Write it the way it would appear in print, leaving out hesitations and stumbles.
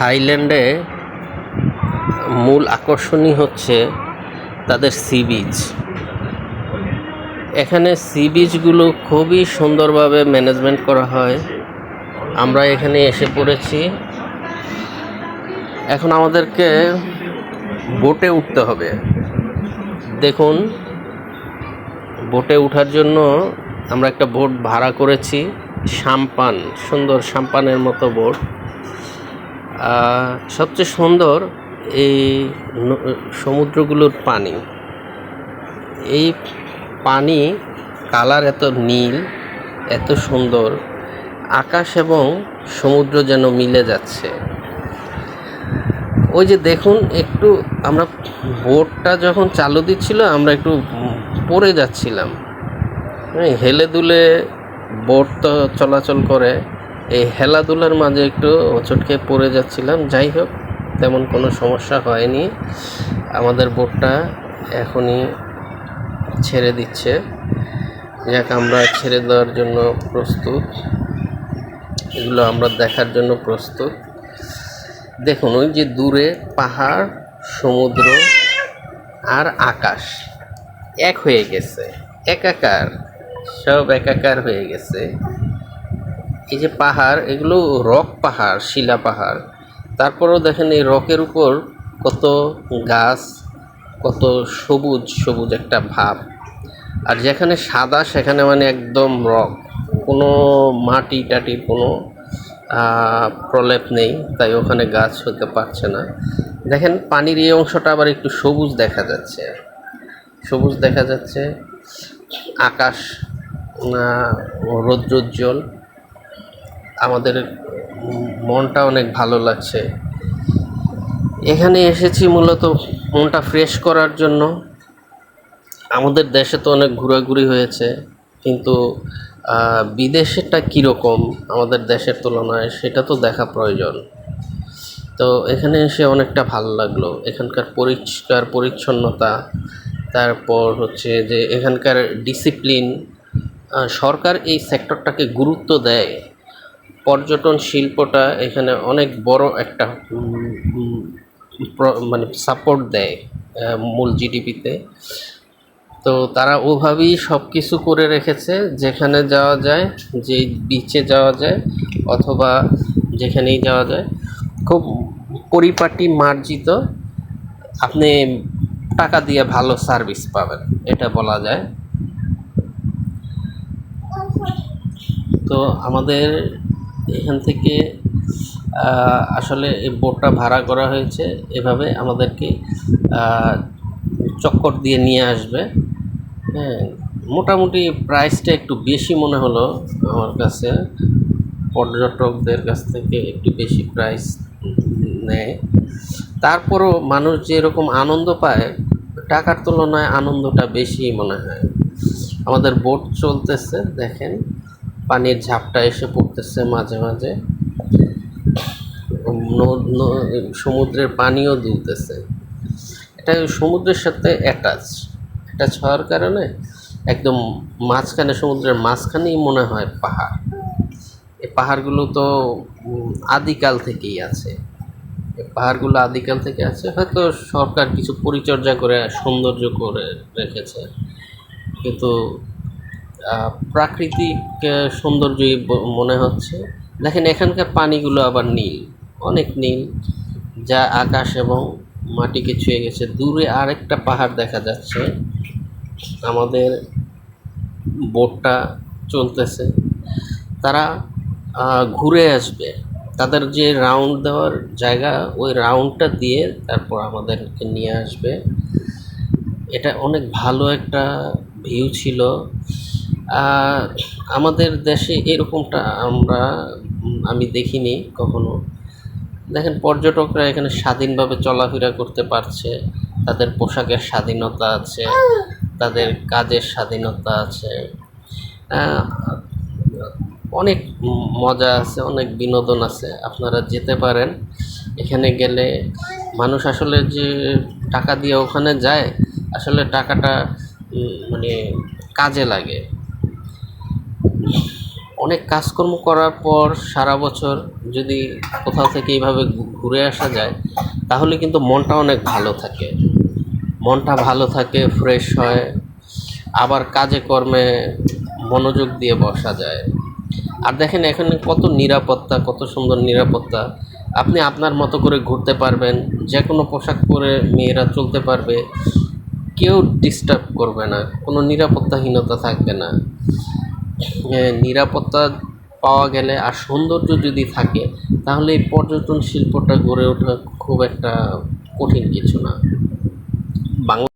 থাইল্যান্ডে মূল আকর্ষণই হচ্ছে তাদের সি বিচ। এখানে সি বিচগুলো খুবই সুন্দরভাবে ম্যানেজমেন্ট করা হয়। আমরা এখানে এসে পড়েছি। এখন আমাদেরকে বোটে উঠতে হবে। দেখুন, বোটে ওঠার জন্য আমরা একটা বোট ভাড়া করেছি, সাম্পান, সুন্দর সাম্পানের মতো বোট। সবচেয়ে সুন্দর এই সমুদ্রগুলোর পানি। এই পানি কালার এত নীল, এত সুন্দর, আকাশ এবং সমুদ্র যেন মিলে যাচ্ছে। ওই যে দেখুন, একটু আমরা বোটটা যখন চালু দিচ্ছিল আমরা একটু পড়ে যাচ্ছিলাম। হেলে দুলে বোট তো চলাচল করে, এই হেলাধুলার মাঝে একটু হোঁচট খেয়ে পড়ে যাচ্ছিলাম। যাই হোক, তেমন কোনো সমস্যা হয়নি। আমাদের বোটটা এখনই ছেড়ে দিচ্ছে। যাক, আমরা ছেড়ে দেওয়ার জন্য প্রস্তুত। এগুলো আমরা দেখার জন্য প্রস্তুত। দেখুন, ওই যে দূরে পাহাড়, সমুদ্র আর আকাশ এক হয়ে গেছে, একাকার, সব একাকার হয়ে গেছে। এই যে পাহাড়, এগুলো রক পাহাড়, শিলা পাহাড়। তারপরেও দেখেন এই রকের উপর কত গাছ, কত সবুজ সবুজ একটা ভাব। আর যেখানে সাদা সেখানে মানে একদম রক, কোনো মাটি টাটির কোনো প্রলেপ নেই, তাই ওখানে গাছ হতে পারছে না। দেখেন পানির এই অংশটা আবার একটু সবুজ দেখা যাচ্ছে, সবুজ দেখা যাচ্ছে। আকাশ রৌদ্রোজ্জ্বল। আমাদের মনটা অনেক ভালো লাগছে। এখানে এসেছি মূলত মনটা ফ্রেশ করার জন্য। আমাদের দেশে তো অনেক ঘোরাঘুরি হয়েছে, কিন্তু বিদেশেরটা কীরকম আমাদের দেশের তুলনায় সেটা তো দেখা প্রয়োজন। তো এখানে এসে অনেকটা ভালো লাগলো। এখানকার পরিষ্কার পরিচ্ছন্নতা, তারপর হচ্ছে যে এখানকার ডিসিপ্লিন। সরকার এই সেক্টরটাকে গুরুত্ব দেয়। পর্যটন শিল্পটা এখানে অনেক বড় একটা মানে সাপোর্ট দেয় মূল জিডিপিতে। তো তারা ওভাবেই সব কিছু করে রেখেছে, যেখানে যাওয়া যায়, যে বিচে যাওয়া যায় অথবা যেখানেই যাওয়া যায়, খুব পরিপাটি মার্জিত। আপনি টাকা দিয়ে ভালো সার্ভিস পাবেন, এটা বলা যায়। তো আমাদের এখান থেকে আসলে এই বোটটা ভাড়া করা হয়েছে, এভাবে আমাদেরকে চক্কর দিয়ে নিয়ে আসবে। হ্যাঁ, মোটামুটি প্রাইসটা একটু বেশি মনে হলো আমার কাছে। পর্যটকদের কাছ থেকে একটু বেশি প্রাইস নেয়। তারপরও মানুষ যেরকম আনন্দ পায়, টাকার তুলনায় আনন্দটা বেশি মনে হয়। আমাদের বোট চলতেছে, দেখেন পানির ঝাপটা এসে পড়তেছে মাঝে মাঝে। সমুদ্রের পানিও দুলতেছে। এটা সমুদ্রের সাথে অ্যাটাচ হওয়ার কারণে একদম মাঝখানে, সমুদ্রের মাঝখানেই মনে হয় পাহাড়। এই পাহাড়গুলো তো আদিকাল থেকেই আছে। এই পাহাড়গুলো আদিকাল থেকে আছে, হয়তো সরকার কিছু পরিচর্যা করে সৌন্দর্য করে রেখেছে, কিন্তু প্রাকৃতিক সৌন্দর্যই মনে হচ্ছে। দেখেন এখানকার পানিগুলো আবার নীল, অনেক নীল, যা আকাশ এবং মাটিকে ছুঁয়ে গেছে। দূরে আরেকটা পাহাড় দেখা যাচ্ছে। আমাদের বোটটা চলতেছে, তারা ঘুরে আসবে। তাদের যে রাউন্ড দেওয়ার জায়গা, ওই রাউন্ডটা দিয়ে তারপর আমাদেরকে নিয়ে আসবে। এটা অনেক ভালো একটা ভিউ ছিল। আমাদের দেশে এরকমটা আমি দেখিনি কখনো। দেখেন পর্যটকরা এখানে স্বাধীনভাবে চলাফেরা করতে পারছে, তাদের পোশাকের স্বাধীনতা আছে, তাদের কাজের স্বাধীনতা আছে, অনেক মজা আছে, অনেক বিনোদন আছে। আপনারা যেতে পারেন। এখানে গেলে মানুষ আসলে যে টাকা দিয়ে ওখানে যায়, আসলে টাকাটা মানে কাজে লাগে। অনেক কাজকর্ম করার পর সারা বছর যদি কোথাও থেকে এইভাবে ঘুরে আসা যায়, তাহলে কিন্তু মনটা অনেক ভালো থাকে। মনটা ভালো থাকে, ফ্রেশ হয়, আবার কাজে কর্মে মনোযোগ দিয়ে বসা যায়। আর দেখেন এখানে কত নিরাপত্তা, কত সুন্দর নিরাপত্তা। আপনি আপনার মতো করে ঘুরতে পারবেন, যে কোনো পোশাক পরে মেয়েরা চলতে পারবে, কেউ ডিস্টার্ব করবে না, কোনো নিরাপত্তাহীনতা থাকবে না। নিরাপত্তা পাওয়া গেলে আর সৌন্দর্য যদি থাকে, তাহলে এই পর্যটন শিল্পটা গড়ে ওঠা খুব একটা কঠিন কিছু না। বাংলা